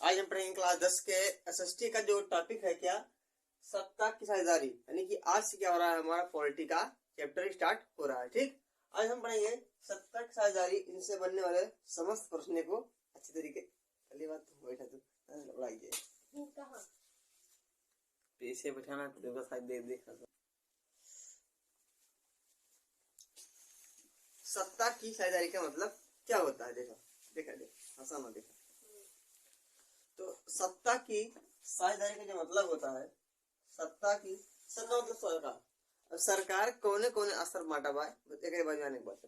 आज हम पढ़ेंगे क्लास 10 के एसएसटी का जो टॉपिक है क्या, सत्ता की साझेदारी। यानी कि आज से क्या हो रहा है, हमारा पॉलिटी का चैप्टर स्टार्ट हो रहा है। ठीक, आज हम पढ़ेंगे सत्ता की साझेदारी, इनसे बनने वाले समस्त प्रश्नों को अच्छी तरीके। पहली बात तो बैठा तू लड़ाई पीछे बैठाना देख। सत्ता की साझेदारी का मतलब क्या होता है, देखो देखा आसान देखा। तो सत्ता की साझेदारी का जो मतलब होता है, सत्ता की सत्ता मतलब सरकार। सरकार कोने कोने असर माटा बाय एक बात।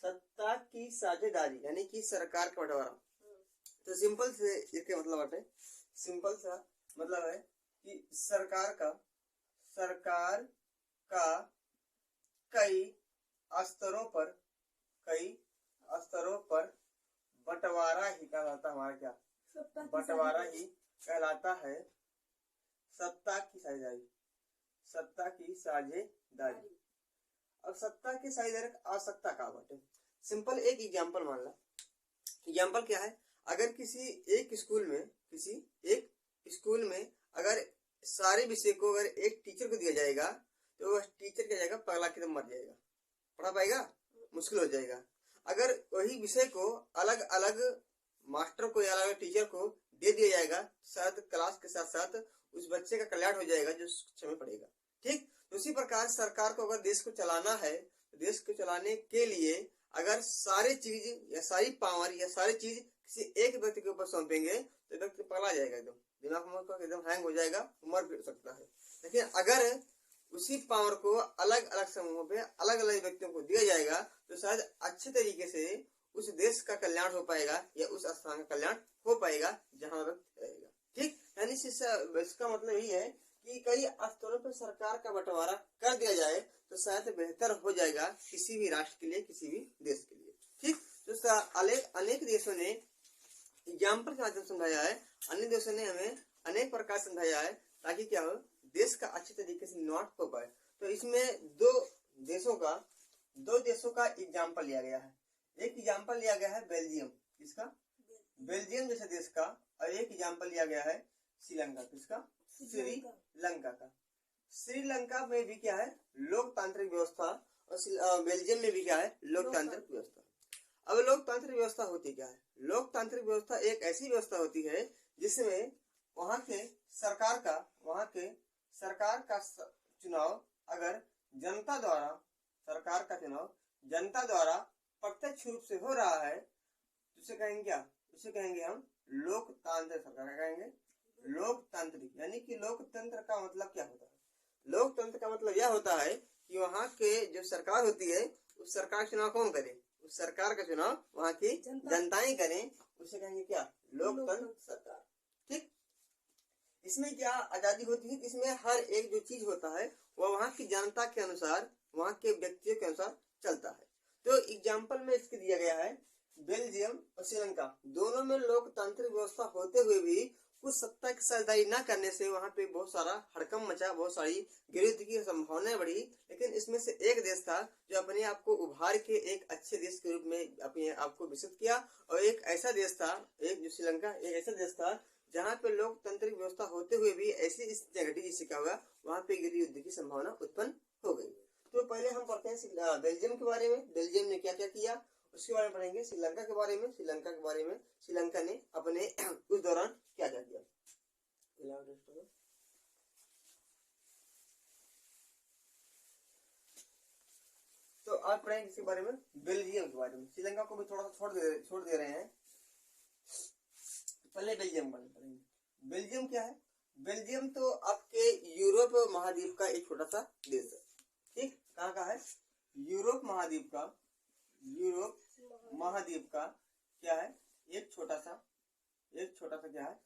सत्ता की साझेदारी यानी कि सरकार का बंटवारा। तो सिंपल से इसके मतलब बाटे, सिंपल सा मतलब है कि सरकार का कई स्तरों पर बंटवारा ही कहलाता, हमारा क्या बंटवारा ही कहलाता है सत्ता की साझेदारी। सत्ता की साझेदारी। अब सत्ता की साझेदारी की आवश्यकता का बाटे, सिंपल एक एग्जांपल मान ला। एग्जांपल क्या है, अगर किसी एक स्कूल में अगर सारे विषय को अगर एक टीचर को दिया जाएगा तो वह टीचर क्या जाएगा, पगला के मर जाएगा, पढ़ा पाएगा, मुश्किल हो जाएगा। अगर वही विषय को अलग अलग मास्टर को या अलग टीचर को दे दिया जाएगा, शायद क्लास के साथ साथ उस बच्चे का कल्याण हो जाएगा जो कक्षा में पढ़ेगा। ठीक, उसी प्रकार सरकार को अगर देश को चलाना है तो देश को चलाने के लिए अगर सारी चीज या सारी पावर या सारी चीज किसी एक व्यक्ति के ऊपर सौंपेंगे तो व्यक्ति पगला जाएगा, एकदम दिमाग में एकदम हैंग हो जाएगा, मर भी सकता है। लेकिन अगर उसी पावर को अलग अलग समूहों पे अलग अलग व्यक्तियों को दिया जाएगा तो शायद अच्छे तरीके से उस देश का कल्याण हो पाएगा या उस स्थान का कल्याण हो पाएगा जहां व्यक्ति रहेगा। ठीक, यानी इसका मतलब यही है कि कई स्तरों पर सरकार का बंटवारा कर दिया जाए तो शायद बेहतर हो जाएगा किसी भी राष्ट्र के लिए, किसी भी देश के लिए। ठीक, तो अनेक देशों ने एग्जाम्पल के माध्यम समझाया है, अन्य देशों ने हमें अनेक प्रकार समझाया है ताकि क्या हो, देश का अच्छे तरीके से निर्माण हो पाए। तो इसमें दो देशों का एग्जाम्पल लिया गया है। एक एग्जाम्पल लिया गया है बेल्जियम, किसका, बेल्जियम जैसे देश का, और एक एग्जाम्पल लिया गया है श्रीलंका, किसका, श्रीलंका का। श्रीलंका में भी क्या है, लोकतांत्रिक व्यवस्था, और बेल्जियम में भी क्या है, लोकतांत्रिक व्यवस्था। अब लोकतांत्रिक व्यवस्था होती क्या है, लोकतांत्रिक व्यवस्था एक ऐसी व्यवस्था होती है जिसमें वहां के सरकार का चुनाव अगर जनता द्वारा प्रत्यक्ष रूप से हो रहा है तो उसे कहेंगे क्या, उसे कहेंगे हम लोकतांत्रिक सरकार। कहेंगे लोकतांत्रिक, यानी कि लोकतंत्र का मतलब क्या होता है, लोकतंत्र का मतलब यह होता है कि वहां के जो सरकार होती है उस सरकार का चुनाव कौन करे, उस सरकार का चुनाव वहां की जनताएं करें, उसे कहेंगे क्या, लोकतंत्र सरकार। ठीक, इसमें क्या आजादी होती है, इसमें हर एक जो चीज होता है वह वहां की जनता के अनुसार, वहां के व्यक्तियों के अनुसार चलता है। तो एग्जाम्पल में इसके दिया गया है बेल्जियम और श्रीलंका, दोनों में लोकतांत्रिक व्यवस्था होते हुए भी कुछ सत्ता की साझेदारी न करने से वहां पे बहुत सारा हड़कंप मचा, बहुत सारी गिरोह की संभावनाएं बढ़ी। लेकिन इसमें से एक देश था जो अपने आप को उभार के एक अच्छे देश के रूप में अपने आप को विकसित किया, और एक ऐसा देश था, एक जो श्रीलंका एक ऐसा देश था जहाँ पे लोकतांत्रिक व्यवस्था होते हुए भी ऐसी स्थिति घटी जिससे क्या हुआ, वहां पे गृह युद्ध की संभावना उत्पन्न हो गई। तो पहले हम पढ़ते हैं बेल्जियम के बारे में, बेल्जियम ने क्या क्या किया, उसके बारे में पढ़ेंगे। श्रीलंका के बारे में, श्रीलंका ने अपने उस दौरान क्या क्या किया। तो आज पढ़ेंगे इसके बारे में, बेल्जियम के बारे में। श्रीलंका को भी थोड़ा सा छोड़ दे रहे हैं, पहले बेल्जियम पढ़ेंगे। बेल्जियम क्या है, बेल्जियम तो आपके यूरोप महाद्वीप का एक छोटा सा देश है। ठीक, कहाँ का है, यूरोप महाद्वीप का क्या है, एक छोटा सा क्या है,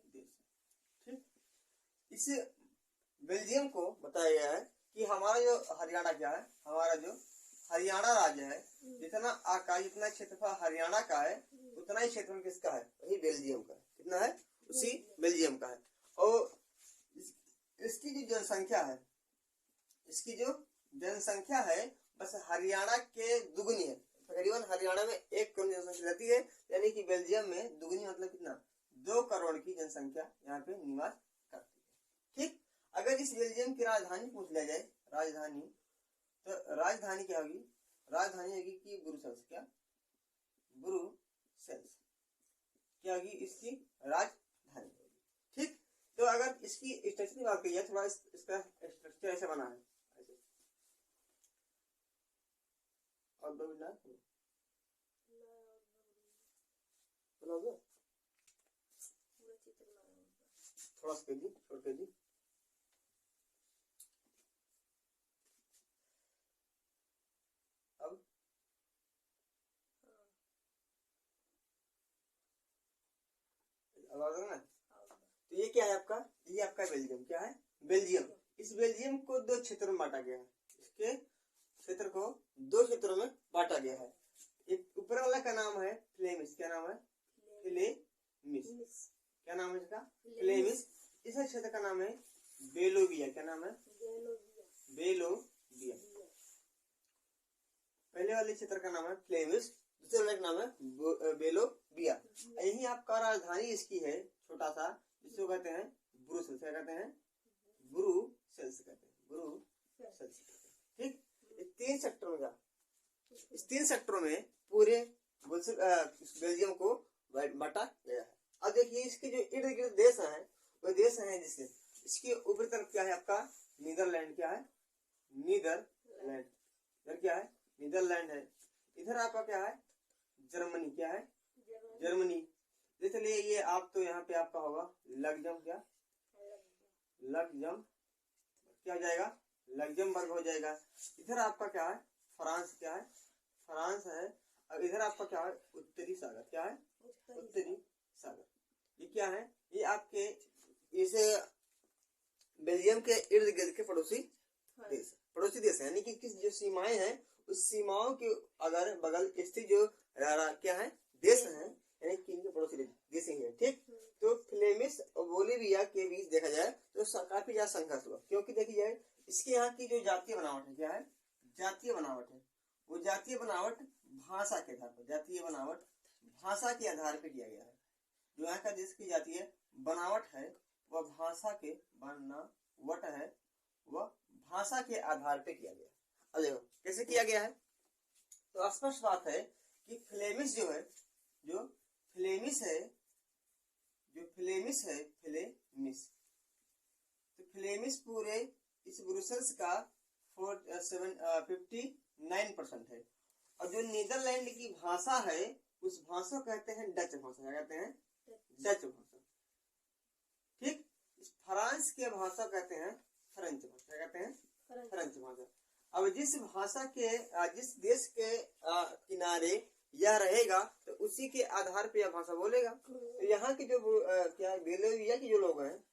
देश। ठीक, इस बेल्जियम को बताया गया है कि हमारा जो हरियाणा क्या है, हमारा जो हरियाणा राज्य है, जितना आकार जितना क्षेत्रफल हरियाणा का है उतना ही क्षेत्रफल किसका है, वही बेल्जियम का है। कितना है, उसी बेल्जियम का है। और इसकी जो जनसंख्या है बस हरियाणा के दुगनी है। तकरीबन हरियाणा में 1 करोड़ जनसंख्या रहती है, यानी कि बेल्जियम में दुगनी मतलब कितना, 2 करोड़ की जनसंख्या यहाँ पे निवास करती है। ठीक, अगर इस बेल्जियम की राजधानी पूछ लिया जाए, राजधानी, तो राजधानी क्या होगी? राजधानी होगी कि ब्रुसेल्स। क्या? ब्रुसेल्स क्या होगी? इसकी राजधानी होगी। ठीक, तो अगर इसकी स्ट्रक्चर की बात करिए, थोड़ा इसका स्ट्रक्चर ऐसे बना है, ऐसे। और दो मिनट थोड़ा छोड़ के दी। अब ना, तो ये क्या है आपका? ये आपका बेल्जियम। क्या है? बेल्जियम। इस बेल्जियम को 2 क्षेत्रों में बांटा गया है। इसके क्षेत्र को 2 क्षेत्रों में बांटा गया है। एक ऊपर वाला का नाम है फ्लेमिश। क्या नाम है? फ्लेमिश। क्या नाम है इसका? फ्लेमिश। इस क्षेत्र का नाम है बेलोविया। क्या नाम है? बेलोविया। पहले वाले क्षेत्र का नाम है फ्लेमिश, दूसरे वाले का नाम है बेलोविया। यही आपका राजधानी इसकी है, छोटा सा, जिसको कहते हैं ब्रुसेल्स। क्या कहते हैं? ब्रुसेल्स कहते हैं, ब्रुसेल्स। ठीक, 3 सेक्टरों में, इस 3 सेक्टरों में पूरे बेल्जियम को बांटा गया है। अब देखिए इसके जो इर्द गिर्द देश हैं, वो देश हैं जिससे इसके ऊपरी तरफ क्या है आपका? नीदरलैंड। क्या है? नीदरलैंड। इधर क्या है? नीदरलैंड है। इधर आपका क्या है? जर्मनी। क्या है? जर्मनी। चलिए ये आप तो यहाँ पे आपका होगा लग्जम। क्या? लग्जम क्या हो जाएगा? लग्जमबर्ग हो जाएगा। इधर आपका क्या है? फ्रांस। क्या है? फ्रांस है। और इधर आपका क्या है? उत्तरी सागर। क्या है? उत्तरी सागर। ये क्या है? ये आपके इसे बेल्जियम के इर्द गिर्द के पड़ोसी देश, पड़ोसी देश है, यानी कि किस जो सीमाएं हैं उस सीमाओं के अगर बगल स्थित जो क्या है? देश हैं, यानी कि इनके पड़ोसी देश ही है। ठीक, तो फ्लेमिश और बोलिविया के बीच देखा जाए तो काफी ज्यादा संघर्ष हुआ, क्योंकि देखी जाए इसके यहाँ की जो जातीय बनावट है, क्या है? जातीय बनावट है। वो जातीय बनावट भाषा के आधार पर, जातीय बनावट भाषा के आधार पर किया गया है। जो यहाँ का देश की जातीय बनावट है वह भाषा के बनावट है, वह भाषा के आधार पे किया गया। अब देखो कैसे किया गया है, तो स्पष्ट बात है कि फ्लेमिश जो है, जो फ्लेमिश है, तो फ्लेमिश पूरे इस ब्रुसेल्स का 59% है। और जो नीदरलैंड की भाषा है उस भाषा कहते हैं डच भाषा। क्या कहते हैं? डच भाषा। ठीक, फ्रांस के भाषा कहते हैं फ्रेंच भाषा। क्या कहते हैं? फ्रेंच भाषा। अब जिस भाषा के जिस देश के किनारे यह रहेगा तो उसी के आधार पे यह भाषा बोलेगा। तो यहाँ के जो क्या बेलोविया के जो लोग हैं,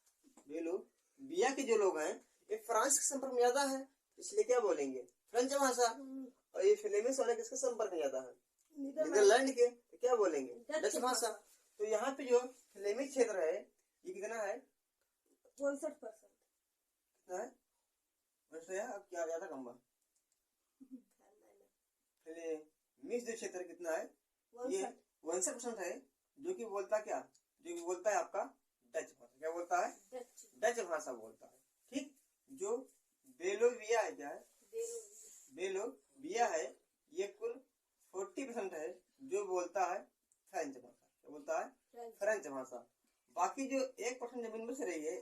बेलोविया के जो लोग हैं ये फ्रांस के संपर्क में ज्यादा है, इसलिए क्या बोलेंगे? फ्रेंच भाषा। और ये फ्लेमिश वाले किसके संपर्क में ज्यादा है? नीदरलैंड के, तो क्या बोलेंगे? डच भाषा। तो यहाँ पे जो फ्लेमिश क्षेत्र है ये कितना है? 62%। कितना है? वैसे अब क्या ज्यादा कम है? फ्लेमिश जो क्षेत्र कितना है? ये 62% है, जो कि बोलता क्या? जो कि बोलता है आपका डच भाषा। क्या बोलता है? डच भाषा बोलता है। ठीक, जो बेलोविया है, क्या है? बेलोविया है, ये कुल 40% है जो बोलता है फ्रेंच भाषा। क्या बोलता है? फ्रेंच भाषा। बाकी जो 1% जमीन में से रही है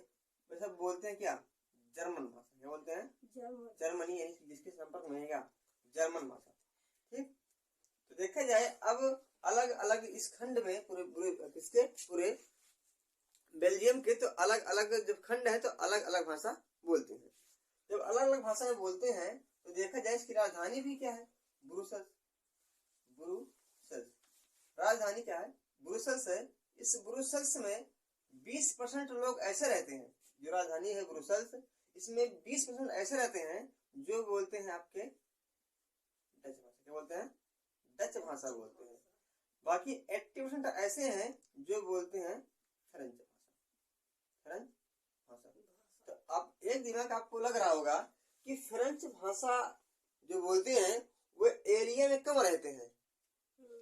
वे सब बोलते हैं क्या? जर्मन भाषा। क्या बोलते हैं? जर्मनी, यानी जिसके संपर्क में है क्या? जर्मन भाषा। ठीक, तो देखा जाए अब अलग अलग इस खंड में पूरे बेल्जियम के तो अलग अलग जब खंड है तो अलग अलग भाषा बोलते हैं। जब अलग अलग भाषा में बोलते हैं तो देखा जाए इसकी राजधानी भी क्या है? ब्रुसेल्स। राजधानी क्या है? ब्रुसेल्स है। इस ब्रुसेल्स में 20% लोग ऐसे रहते हैं, जो राजधानी है ब्रुसेल्स, इसमें 20% ऐसे रहते हैं जो बोलते हैं आपके डच भाषा। क्या बोलते हैं? डच भाषा बोलते हैं। बाकी 80% ऐसे हैं जो बोलते हैं फ्रेंच भाषा। तो आप एक दिमाग आपको लग रहा होगा कि फ्रेंच भाषा जो बोलते हैं वो एरिया में कम रहते हैं,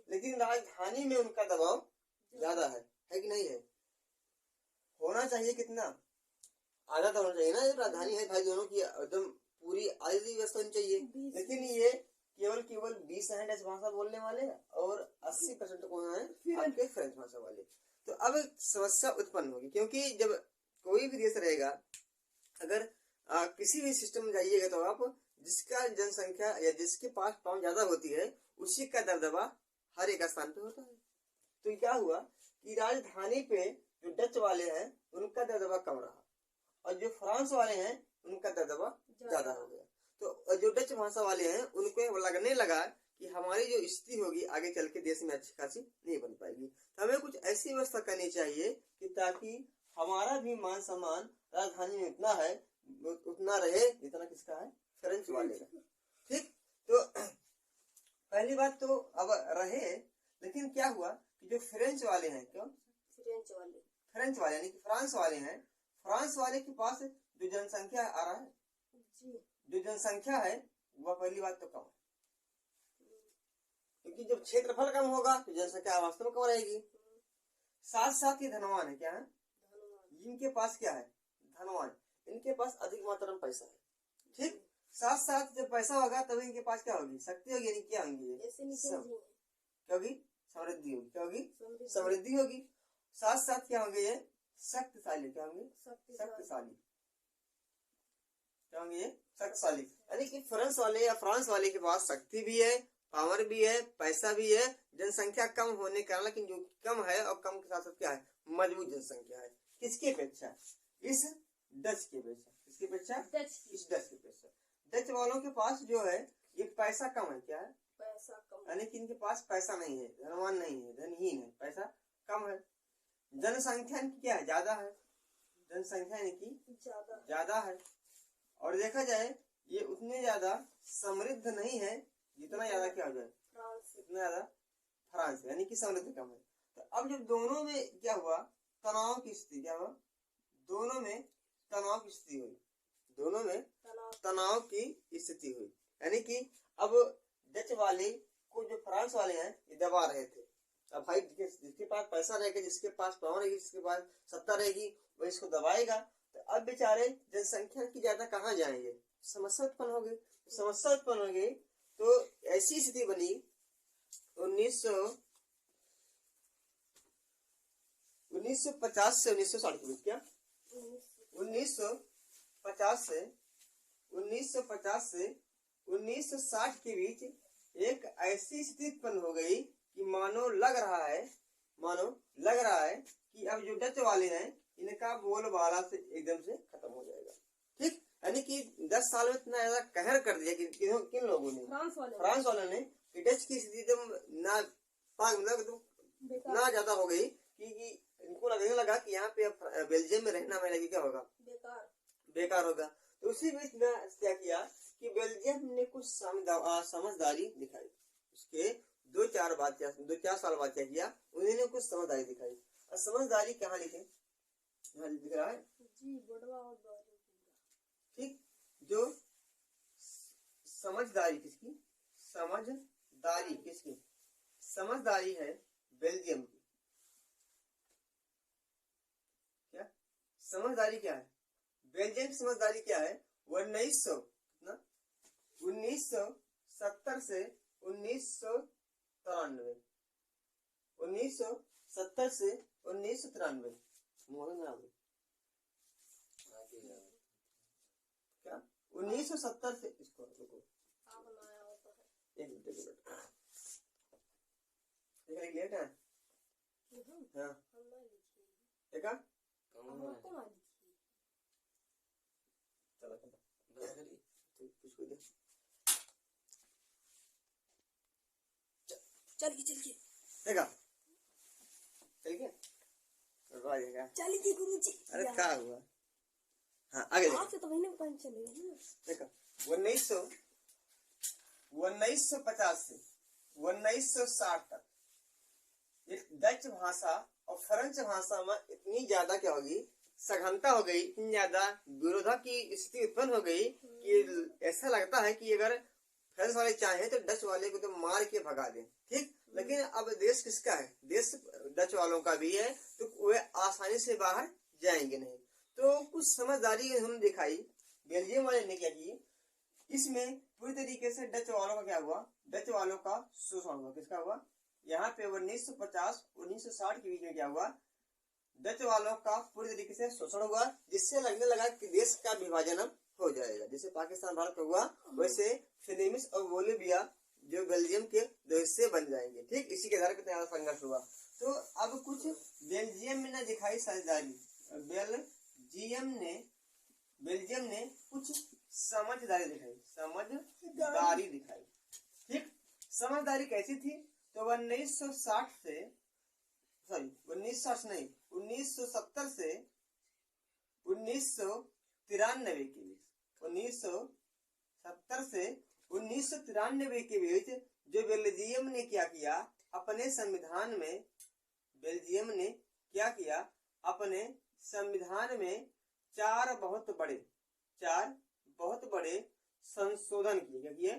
लेकिन राजधानी में उनका दबाव ज्यादा है कि नहीं है? होना चाहिए कितना, आधा तो होना चाहिए ना, ये राजधानी है भाई दोनों की एकदम पूरी आधी व्यवस्था होनी चाहिए। 20 लेकिन ये केवल 20 हैं डच भाषा बोलने वाले और 80% कौन है आपके फ्रेंच भाषा वाले। तो अब एक समस्या उत्पन्न होगी, क्योंकि जब कोई भी देश रहेगा, अगर किसी भी सिस्टम में जाइएगा तो आप जिसका जनसंख्या या जिसके पास पाउंड ज्यादा होती है उसी का दबदबा हर एक स्थान पे होता है। तो क्या हुआ कि राजधानी पे जो डच वाले हैं उनका दबदबा कम रहा और जो फ्रांस वाले हैं उनका दबदबा ज्यादा हो गया। तो जो डच भाषा वाले हैं उनको लगने लगा कि हमारी जो स्थिति होगी आगे चल के देश में अच्छी खासी नहीं बन पाएगी। तो हमें कुछ ऐसी व्यवस्था करनी चाहिए कि ताकि हमारा भी मान सम्मान राजधानी में इतना है उतना रहे जितना किसका है, फ्रेंच वाले का। ठीक, तो पहली बात तो अब रहे, लेकिन क्या हुआ कि जो फ्रेंच वाले हैं, क्यों फ्रेंच वाले यानी कि फ्रांस वाले हैं, फ्रांस वाले के पास जो जनसंख्या आ रहा है जी जो जनसंख्या है वह पहली बात तो कम है, क्योंकि जब क्षेत्रफल कम होगा तो जनसंख्या वास्तव में कम रहेगी। साथ साथ ही धनवान है, क्या है, इनके पास क्या है, धनवान, इनके पास अधिक मात्रा में पैसा है। ठीक, साथ साथ जब पैसा होगा तब इनके पास क्या होगी, शक्ति होगी, यानी क्या होंगी, क्या होगी, समृद्धि होगी, क्या होगी, समृद्धि होगी। साथ साथ क्या होंगे, ये शक्तिशाली, क्या होंगे, शक्तिशाली, क्या होंगे, ये शक्तिशाली। यानी कि फ्रांस वाले या फ्रांस वाले के पास शक्ति भी है, पावर भी है, पैसा भी है, जनसंख्या कम होने के कारण, लेकिन जो कम है और कम के साथ साथ क्या है, मजबूत जनसंख्या है। किसकी अपेक्षा, इस डच की अपेक्षा, किसकी अपेक्षा, इस डच की अपेक्षा। डच वालों के पास जो है ये पैसा कम है, क्या है, पैसा कम, यानी कि इनके पास पैसा नहीं है, धनवान नहीं है, धनहीन है, पैसा कम है। जनसंख्या इनकी क्या है, ज्यादा है, जनसंख्या इनकी ज्यादा है। और देखा जाए ये उतने ज्यादा समृद्ध नहीं है जितना ज्यादा क्या हो जाए, इतना ज्यादा फ्रांस, यानी कि समृद्ध कम है। तो अब जब दोनों में क्या हुआ, तनाव की स्थिति, क्या हुआ, दोनों में तनाव की स्थिति हुई, दोनों में तनाव की स्थिति हुई, यानी कि अब डच वाले को जो फ्रांस वाले हैं ये दबा रहे थे। अब भाई जिसके पास पैसा रहेगा, जिसके पास पावर रहेगी, जिसके पास सत्ता रहेगी, वो इसको दबाएगा। तो अब बेचारे जनसंख्या की ज्यादा कहाँ जाएंगे, समस्या उत्पन्न हो गई। समस्या उत्पन्न हो गई तो ऐसी स्थिति बनी 1950 से 1960 के बीच, क्या 1950 से 1960 के बीच एक ऐसी स्थिति उत्पन्न हो गई कि मानो लग रहा है कि अब जो डच वाले हैं इनका बोलबाला से एकदम से खत्म हो जाएगा। ठीक, यानी कि 10 साल में इतना ज्यादा कहर कर दिया कि किन लोगों ने, फ्रांस वालों ने, कि डच की स्थिति एकदम ना ज्यादा हो गई कि इनको लगने लगा कि यहाँ पे अब बेल्जियम में रहना हमें लगे क्या होगा, बेकार होगा। तो उसी बीच में क्या किया कि बेल्जियम ने कुछ समझदारी दिखाई। उसके 2-4 साल बाद क्या किया, उन्होंने कुछ समझदारी दिखाई। और समझदारी कहाँ लिखे, यहाँ दिख रहा है ठीक, जो समझदारी किसकी, समझदारी है बेल्जियम की। क्या समझदारी, क्या है बेल्जियम की समझदारी, क्या है, 1970 से 1993, 1970 से 1993 क्या 1970 से, इसको रुको एक मिनट लेट है, हाँ देखा, चलो चल के गुरुजी। अरे क्या हुआ, हाँ आगे आपसे तो महीने में चलेगा ना। देखो 1950 से 1960 तक इस डच भाषा और फ्रेंच भाषा में इतनी ज्यादा क्या होगी, सघनता हो गई, इतनी ज्यादा विरोधा की स्थिति उत्पन्न हो गई कि ऐसा लगता है कि अगर फ्रेंच वाले चाहे तो डच वाले को तो मार के भगा दें। ठीक, लेकिन अब देश किसका है, देश डच वालों का भी है, तो वे आसानी से बाहर जाएंगे नहीं। तो कुछ समझदारी उन्होंने दिखाई, बेल्जियम वाले ने क्या की, इसमें पूरी तरीके से डच वालों का क्या हुआ, डच वालों का शोषण हुआ। किसका हुआ, यहाँ पे 1950-1960 के बीच में क्या हुआ, डच वालों का पूरी तरीके से शोषण हुआ, जिससे लगने लगा कि देश का विभाजन अब हो जाएगा। जैसे पाकिस्तान भारत का हुआ, वैसे फिलिपींस और बोलिविया जो बेल्जियम के दो हिस्से बन जाएंगे। ठीक, इसी के आधार पर तैयार संघर्ष हुआ। तो अब कुछ बेल्जियम ने दिखाई समझदारी, बेल्जियम ने कुछ समझदारी दिखाई, समझदारी दिखाई। ठीक, समझदारी कैसी थी, तो 1960 से सॉरी 1960 नहीं 1970 से 1993 के बीच, 1970 से 1993 के बीच जो बेल्जियम ने क्या किया, अपने संविधान में, बेल्जियम ने क्या किया, अपने संविधान में चार बहुत बड़े संशोधन किए। क्या किए,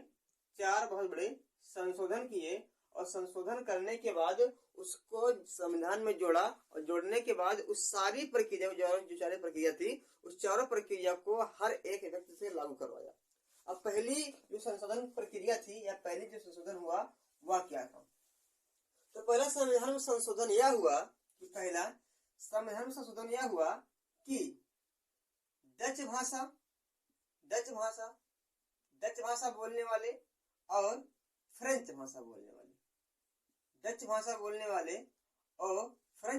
चार बहुत बड़े संशोधन किए, और संशोधन करने के बाद उसको संविधान में जोड़ा, और जोड़ने के बाद उस सारी प्रक्रिया जो सारी प्रक्रिया थी, उस चारों प्रक्रिया को हर एक व्यक्ति से लागू करवाया। अब पहली जो संशोधन प्रक्रिया थी, या पहली जो संशोधन हुआ वह क्या था, तो पहला संविधान में संशोधन यह हुआ कि डच भाषा बोलने वाले और फ्रेंच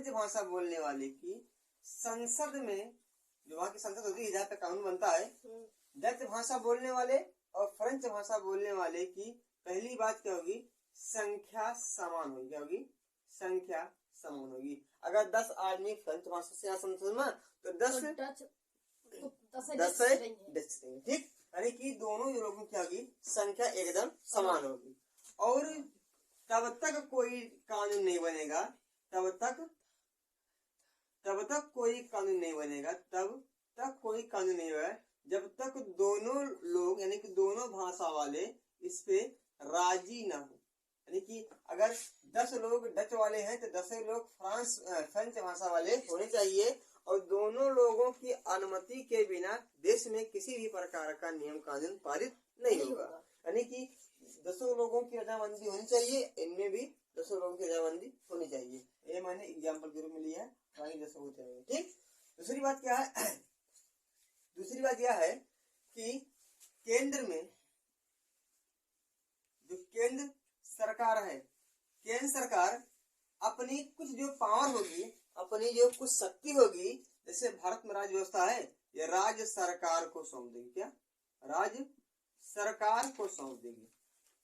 भाषा बोलने वाले की संसद में, जो वहाँ की संसद होती है जहाँ पे कानून बनता है, डच भाषा बोलने वाले और फ्रेंच भाषा बोलने वाले की पहली बात क्या होगी, संख्या समान होगी। क्या होगी, संख्या समान होगी। अगर 10 आदमी फ्रेंच भाषा से संसद में, तो 10 ठीक, यानी कि दोनों लोगों की होगी संख्या एकदम समान होगी। और तब तक कोई कानून नहीं बनेगा, तब तक कोई कानून नहीं बनेगा, जब तक दोनों लोग, यानी कि दोनों भाषा वाले इस पे राजी ना हो। यानी कि अगर 10 लोग डच वाले हैं, तो 10 लोग फ्रेंच भाषा वाले होने चाहिए, और दोनों लोगों की अनुमति के बिना देश में किसी भी प्रकार का नियम कानून पारित नहीं होगा। यानी कि 10 लोगों की रजामंदी होनी चाहिए, इनमें भी 10 लोगों की रजामंदी होनी चाहिए। ये मैंने एग्जाम्पल के रूप में लिया है, बाकी 10 होते हैं। ठीक, दूसरी बात क्या है, दूसरी बात यह है कि केंद्र में जो केंद्र सरकार है, केंद्र सरकार अपनी कुछ जो पावर होगी, अपनी जो कुछ शक्ति होगी, जैसे भारत में राज्य व्यवस्था है, ये राज्य सरकार को सौंप देगी। क्या, राज्य सरकार को सौंप देगी।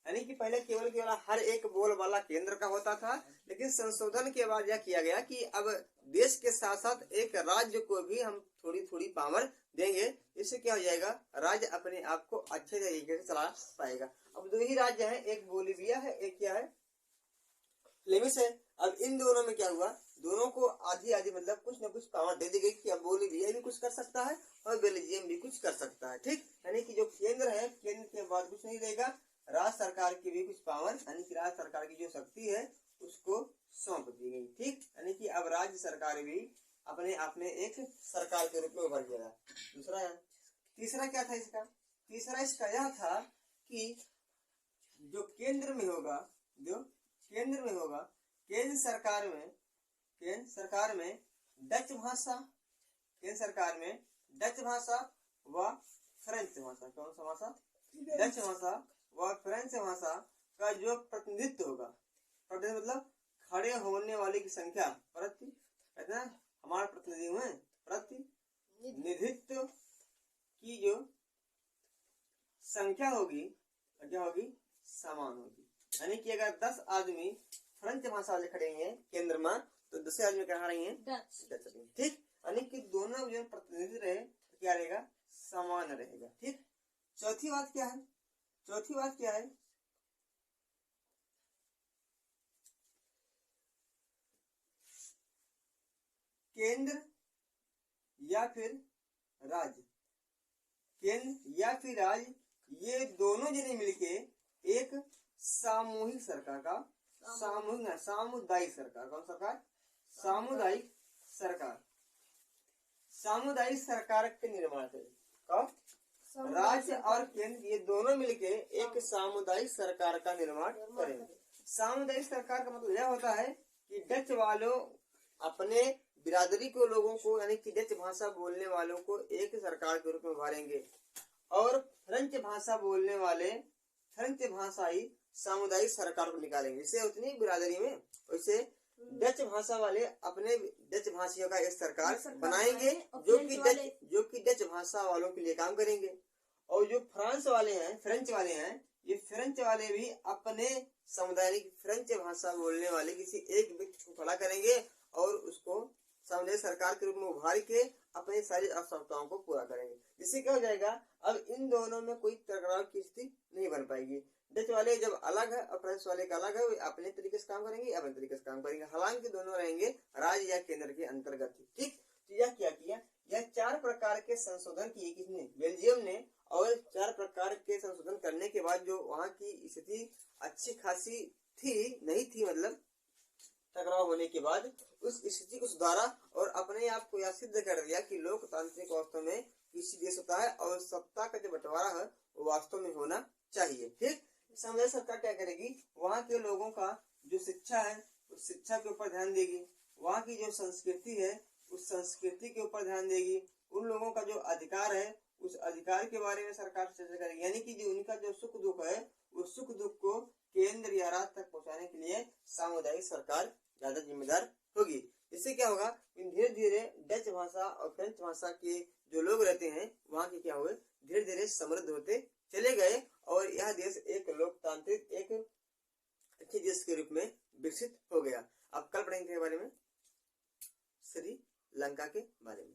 यानी कि पहले केवल हर एक बोल वाला केंद्र का होता था, लेकिन संशोधन के बाद यह किया गया कि अब देश के साथ साथ एक राज्य को भी हम थोड़ी थोड़ी पावर देंगे। इससे क्या हो जाएगा, राज्य अपने आप को अच्छे तरीके से चला पाएगा। अब 2 ही राज्य है, एक बोलिविया है, एक क्या है, फिलिपींस है। अब इन दोनों में क्या हुआ, दोनों को आधी आधी मतलब कुछ न कुछ पावर दे दी गई कि अब बोलिविया भी कुछ कर सकता है और बेल्जियम भी कुछ कर सकता है। ठीक, यानी कि जो केंद्र है, केंद्र के बाद कुछ नहीं देगा, राज्य सरकार की भी कुछ पावर, यानी कि राज्य सरकार की जो शक्ति है उसको सौंप दी गई। ठीक, यानी कि अब राज्य सरकार भी अपने आप में एक सरकार के रूप में उभर गया। तीसरा क्या था इसका, तीसरा इसका यह था कि जो केंद्र में होगा, केंद्र सरकार में डच भाषा व फ्रेंच भाषा, कौन सा भाषा, डच भाषा व फ्रेंच भाषा का जो प्रतिनिधित्व होगा, प्रतिनिधित्व मतलब खड़े होने वाले की संख्या, हमारे प्रतिनिधि हुए, प्रतिनिधित्व की जो संख्या होगी क्या होगी, समान होगी। यानी कि अगर 10 आदमी फ्रेंच भाषा वाले खड़े हैं केंद्र में, तो 10 आदमी कहाँ रही हैं, डच। ठीक, यानी कि दोनों जो प्रतिनिधि रहे क्या रहेगा, समान रहेगा। ठीक, चौथी बात क्या है, केंद्र या फिर राज्य, ये दोनों जने मिलके एक सामूहिक सरकार का, सामुदायिक सरकार, कौन सरकार, सामुदायिक सरकार, सामुदायिक सरकार के निर्माण करें। कब? राज्य और केंद्र ये दोनों मिलके एक सामुदायिक सरकार का निर्माण करेंगे। सामुदायिक सरकार का मतलब यह होता है कि डच वालों अपने बिरादरी को लोगों को यानी कि डच भाषा बोलने वालों को एक सरकार के रूप में उभारेंगे और फ्रेंच भाषा बोलने वाले फ्रेंच भाषाई सामुदायिक सरकार को निकालेंगे। इसे उतनी बिरादरी में वैसे डच भाषा वाले अपने डच भाषियों का एक सरकार बनाएंगे जो कि डच भाषा वालों के लिए काम करेंगे। और जो फ्रांस वाले हैं फ्रेंच वाले हैं ये फ्रेंच वाले भी अपने समुदाय की फ्रेंच भाषा बोलने वाले किसी एक व्यक्ति को खड़ा करेंगे और उसको सामुदायिक सरकार के रूप में उभार के अपनी सारी आवश्यकताओं को पूरा करेंगे। जिससे क्या हो जाएगा, अब इन दोनों में कोई टकराव की स्थिति नहीं बन पाएगी। डच वाले जब अलग है और फ्रेंच वाले का अलग है, वे अपने तरीके से काम करेंगे अपने तरीके से काम करेंगे, हालांकि दोनों रहेंगे राज्य या केंद्र के अंतर्गत। ठीक, तो यह क्या किया, यह 4 प्रकार के संशोधन किए किसने, बेल्जियम ने। और 4 प्रकार के संशोधन करने के बाद जो वहाँ की स्थिति अच्छी खासी थी नहीं थी, मतलब टकराव होने के बाद उस स्थिति को सुधारा और अपने आप को यह सिद्ध कर दिया कि लोकतांत्रिक वास्तव में किसी देश होता है और सत्ता का जो बंटवारा है वो वास्तव में होना चाहिए। ठीक, सामुदायिक सरकार क्या करेगी, वहाँ के लोगों का जो शिक्षा है उस शिक्षा के ऊपर ध्यान देगी, वहाँ की जो संस्कृति है उस संस्कृति के ऊपर ध्यान देगी, उन लोगों का जो अधिकार है उस अधिकार के बारे में सरकार चर्चा करेगी। यानी कि जो उनका जो सुख दुख है उस सुख दुख को केंद्र या राज्य तक पहुंचाने के लिए सामुदायिक सरकार ज्यादा जिम्मेदार होगी। इससे क्या होगा, धीरे धीरे डच भाषा और फ्रेंच भाषा के जो लोग रहते हैं वहाँ के क्या हुए, धीरे धीरे समृद्ध होते चले गए और यह देश एक लोकतांत्रिक एक अच्छे देश के रूप में विकसित हो गया। अब कल पढ़ेंगे के बारे में श्रीलंका के बारे में।